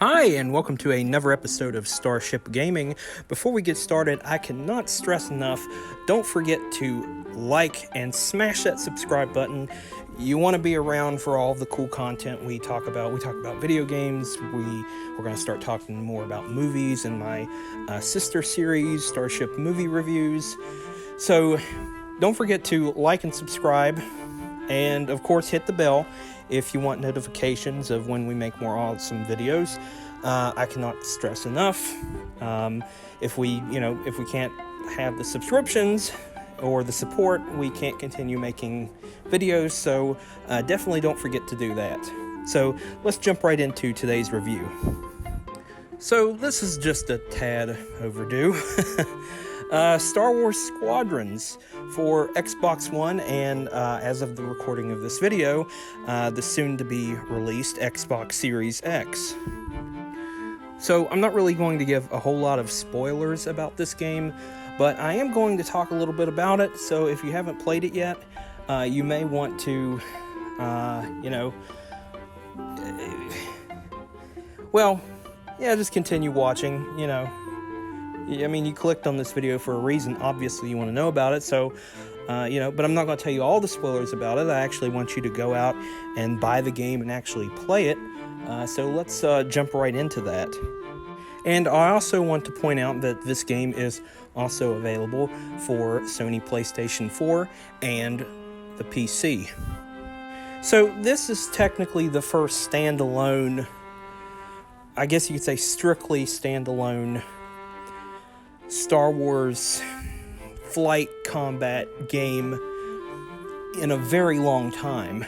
Hi, and welcome to another episode of Starship Gaming. Before we get started, I cannot stress enough, don't forget to like and smash that subscribe button. You want to be around for all of the cool content we talk about. We talk about video games. We're going to start talking more about movies in my sister series, Starship Movie Reviews. So don't forget to like and subscribe, and of course hit the bell if you want notifications of when we make more awesome videos. I cannot stress enough, if we can't have the subscriptions or the support, we can't continue making videos, so definitely don't forget to do that. So let's jump right into today's review. So this is just a tad overdue. Star Wars Squadrons for Xbox One and, as of the recording of this video, the soon-to-be released Xbox Series X. So I'm not really going to give a whole lot of spoilers about this game, but I am going to talk a little bit about it, so if you haven't played it yet, you may want to, just continue watching, I mean, you clicked on this video for a reason. Obviously, you want to know about it, so, but I'm not going to tell you all the spoilers about it. I actually want you to go out and buy the game and actually play it. So let's jump right into that. And I also want to point out that this game is also available for Sony PlayStation 4 and the PC. So this is technically the first standalone, I guess you could say strictly standalone, Star Wars flight combat game in a very long time,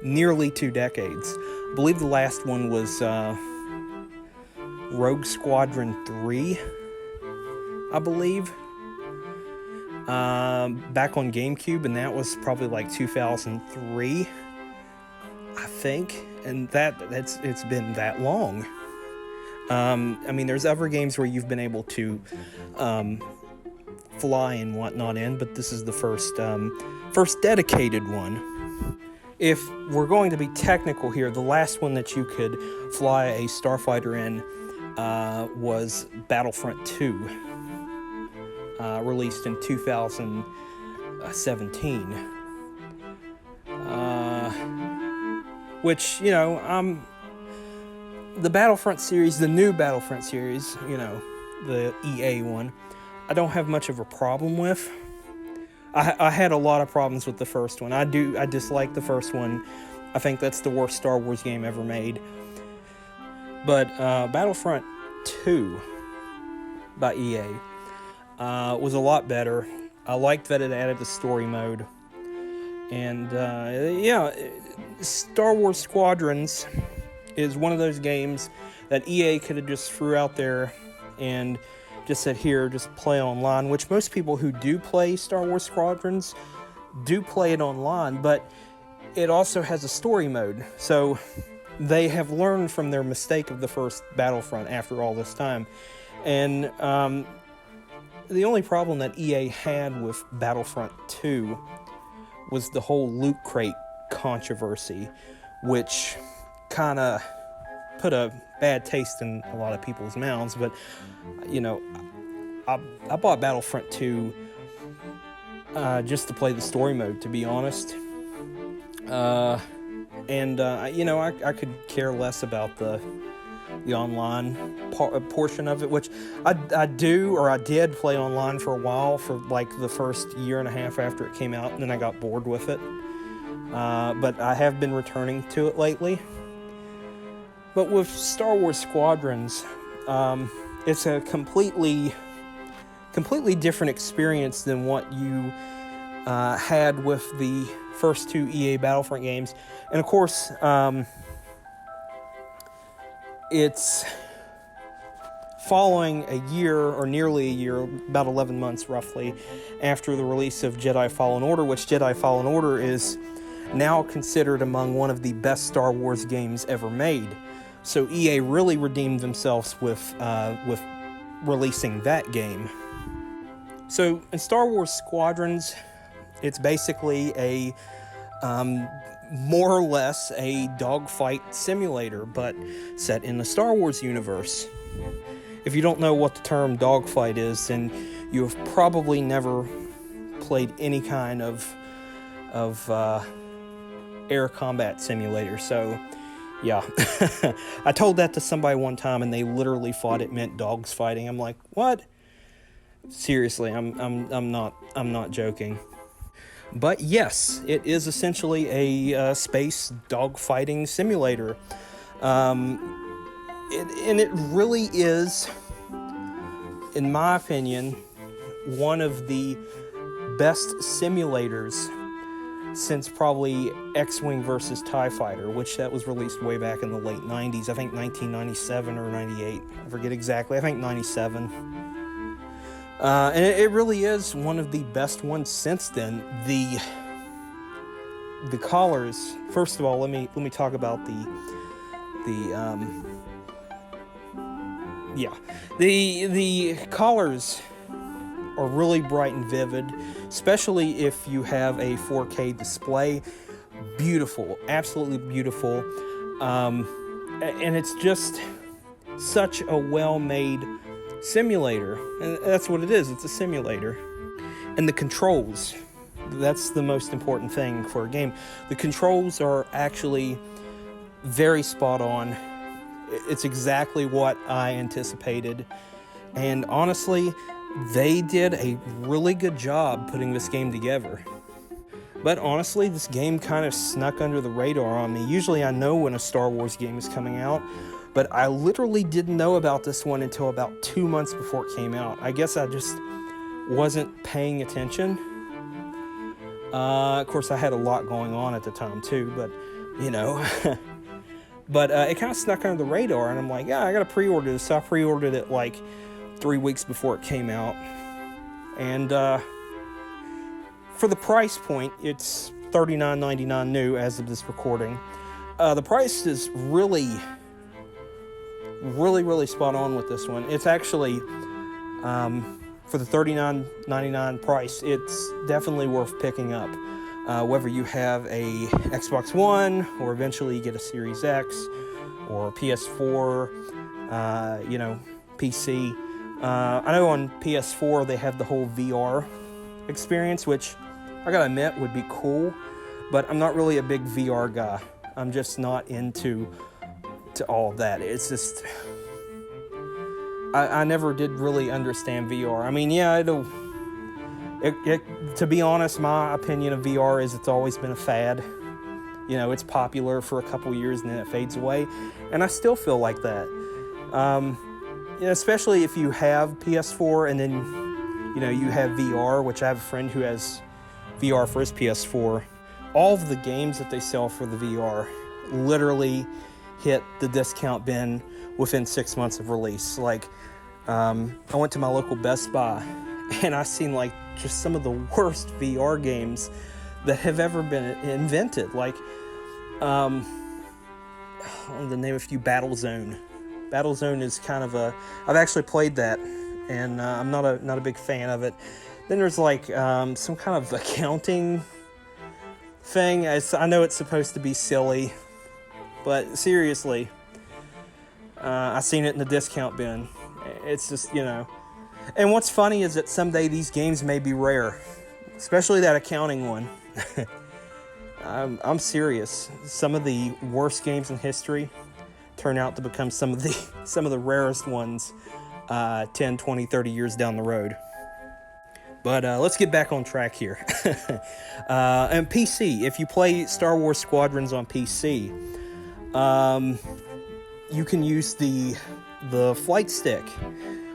nearly 2 decades. I believe the last one was Rogue Squadron 3, I believe, back on GameCube, and that was probably like 2003, I think, and it's been that long. I mean, there's other games where you've been able to fly and whatnot in, but this is the first dedicated one. If we're going to be technical here, the last one that you could fly a starfighter in was Battlefront 2, released in 2017. Which, the Battlefront series, the new Battlefront series, the EA one, I don't have much of a problem with. I had a lot of problems with the first one. I dislike the first one. I think that's the worst Star Wars game ever made. But Battlefront 2 by EA was a lot better. I liked that it added the story mode. And Star Wars Squadrons is one of those games that EA could have just threw out there and just said, here, just play online, which most people who do play Star Wars Squadrons do play it online, but it also has a story mode. So they have learned from their mistake of the first Battlefront after all this time. And the only problem that EA had with Battlefront 2 was the whole loot crate controversy, which kind of put a bad taste in a lot of people's mouths. But I bought Battlefront 2 just to play the story mode, to be honest. I could care less about the online portion of it, which I did play online for a while, for like the first year and a half after it came out, and then I got bored with it. But I have been returning to it lately. But with Star Wars Squadrons, it's a completely different experience than what you had with the first 2 EA Battlefront games. And of course, it's following a year, or nearly a year, about 11 months roughly, after the release of Jedi Fallen Order, which Jedi Fallen Order is now considered among one of the best Star Wars games ever made. So EA really redeemed themselves with releasing that game. So in Star Wars Squadrons, it's basically a more or less a dogfight simulator, but set in the Star Wars universe. If you don't know what the term dogfight is, then you have probably never played any kind of air combat simulator. So, yeah. I told that to somebody one time, and they literally thought it meant dogs fighting. I'm like, what? Seriously, I'm not joking. But yes, it is essentially a space dogfighting simulator. It really is, in my opinion, one of the best simulators since probably X-Wing versus TIE Fighter, which that was released way back in the late 90s. I think 1997 or 98. I forget exactly. I think 97. And it really is one of the best ones since then. The collars. First of all, let me talk about the collars are really bright and vivid, especially if you have a 4K display. Beautiful, absolutely beautiful, and it's just such a well-made simulator, and that's what it is. It's a simulator. And the controls, that's the most important thing for a game. The controls are actually very spot on. It's exactly what I anticipated, and honestly, they did a really good job putting this game together. But honestly, this game kind of snuck under the radar on me. Usually I know when a Star Wars game is coming out, but I literally didn't know about this one until about 2 months before it came out. I guess I just wasn't paying attention. Of course, I had a lot going on at the time too, but, you know. But it kind of snuck under the radar, and I'm like, yeah, I got to pre-order this. So I pre-ordered it like 3 weeks before it came out. And for the price point, it's $39.99 new as of this recording. The price is really spot on with this one. It's actually, for the $39.99 price, it's definitely worth picking up. Whether you have a Xbox One, or eventually you get a Series X, or a PS4, PC. I know on PS4 they have the whole VR experience, which I gotta admit would be cool, but I'm not really a big VR guy. I'm just not into all of that. It's just, I never did really understand VR. I mean, yeah, to be honest, my opinion of VR is it's always been a fad. You know, it's popular for a couple years and then it fades away, and I still feel like that. Especially if you have PS4 and then, you have VR, which I have a friend who has VR for his PS4. All of the games that they sell for the VR literally hit the discount bin within 6 months of release. Like, I went to my local Best Buy, and I seen like just some of the worst VR games that have ever been invented. Like, the name of a few, Battlezone. Battlezone is kind of I've actually played that, and I'm not a big fan of it. Then there's like some kind of accounting thing. I know it's supposed to be silly, but seriously, I seen it in the discount bin. It's just, And what's funny is that someday these games may be rare, especially that accounting one. I'm serious. Some of the worst games in history turn out to become some of the rarest ones 10, 20, 30 years down the road. But let's get back on track here. And PC, if you play Star Wars Squadrons on PC, you can use the flight stick,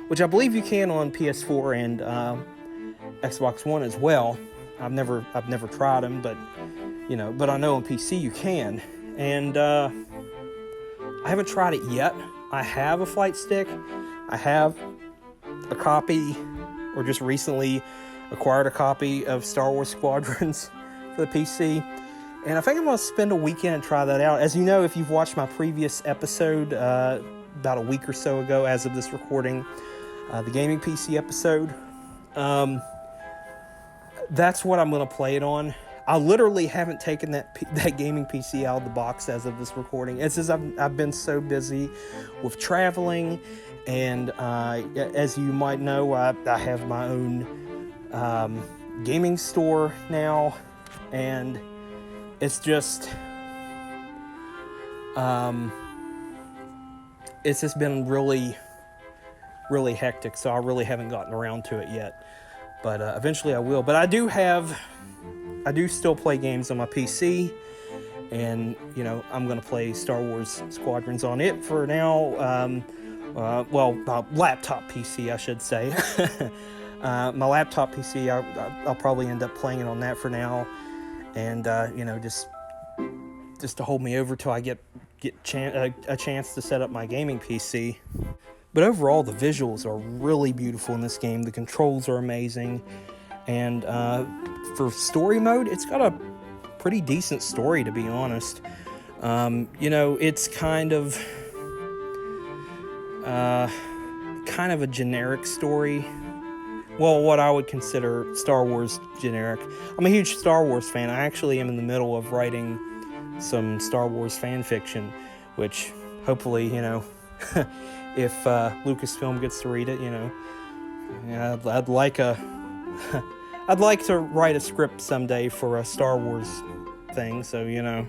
which I believe you can on PS4 and Xbox One as well. I've never tried them, but but I know on PC you can. And I haven't tried it yet. I have a flight stick. I have a copy, or just recently acquired a copy of Star Wars Squadrons for the PC. And I think I'm going to spend a weekend and try that out. As you know, if you've watched my previous episode about a week or so ago as of this recording, the gaming PC episode, that's what I'm going to play it on. I literally haven't taken that gaming PC out of the box as of this recording. It's just I've been so busy with traveling, and as you might know, I have my own gaming store now, and it's just been really hectic, so I really haven't gotten around to it yet. But eventually I will. But I do still play games on my PC, and I'm gonna play Star Wars Squadrons on it for now. Laptop PC, I should say. My laptop PC, I'll probably end up playing it on that for now, and just to hold me over till I get a chance to set up my gaming PC. But overall, the visuals are really beautiful in this game. The controls are amazing. And for story mode, it's got a pretty decent story, to be honest. It's kind of a generic story. Well, what I would consider Star Wars generic. I'm a huge Star Wars fan. I actually am in the middle of writing some Star Wars fan fiction, which hopefully, if Lucasfilm gets to read it, I'd like to write a script someday for a Star Wars thing. So I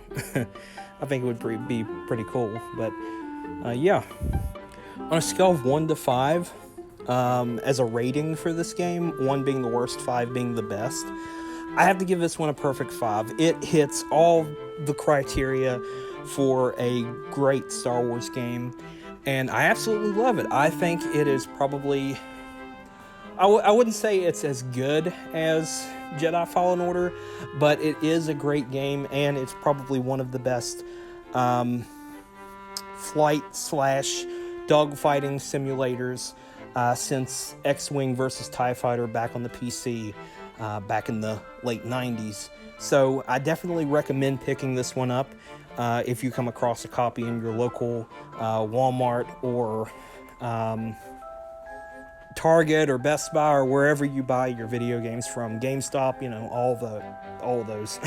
think it would be pretty cool. But yeah, on a scale of 1 to 5, as a rating for this game, 1 being the worst, 5 being the best, I have to give this one a perfect 5. It hits all the criteria for a great Star Wars game, and I absolutely love it. I think it is probably, I wouldn't say it's as good as Jedi Fallen Order, but it is a great game, and it's probably one of the best flight/dogfighting simulators since X-Wing versus TIE Fighter back on the PC back in the late 90s. So I definitely recommend picking this one up if you come across a copy in your local Walmart or Target or Best Buy or wherever you buy your video games from, GameStop, all of those.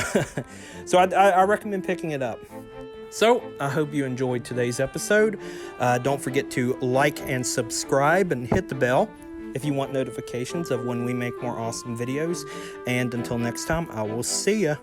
So I recommend picking it up. So I hope you enjoyed today's episode. Don't forget to like and subscribe and hit the bell if you want notifications of when we make more awesome videos. And until next time, I will see ya.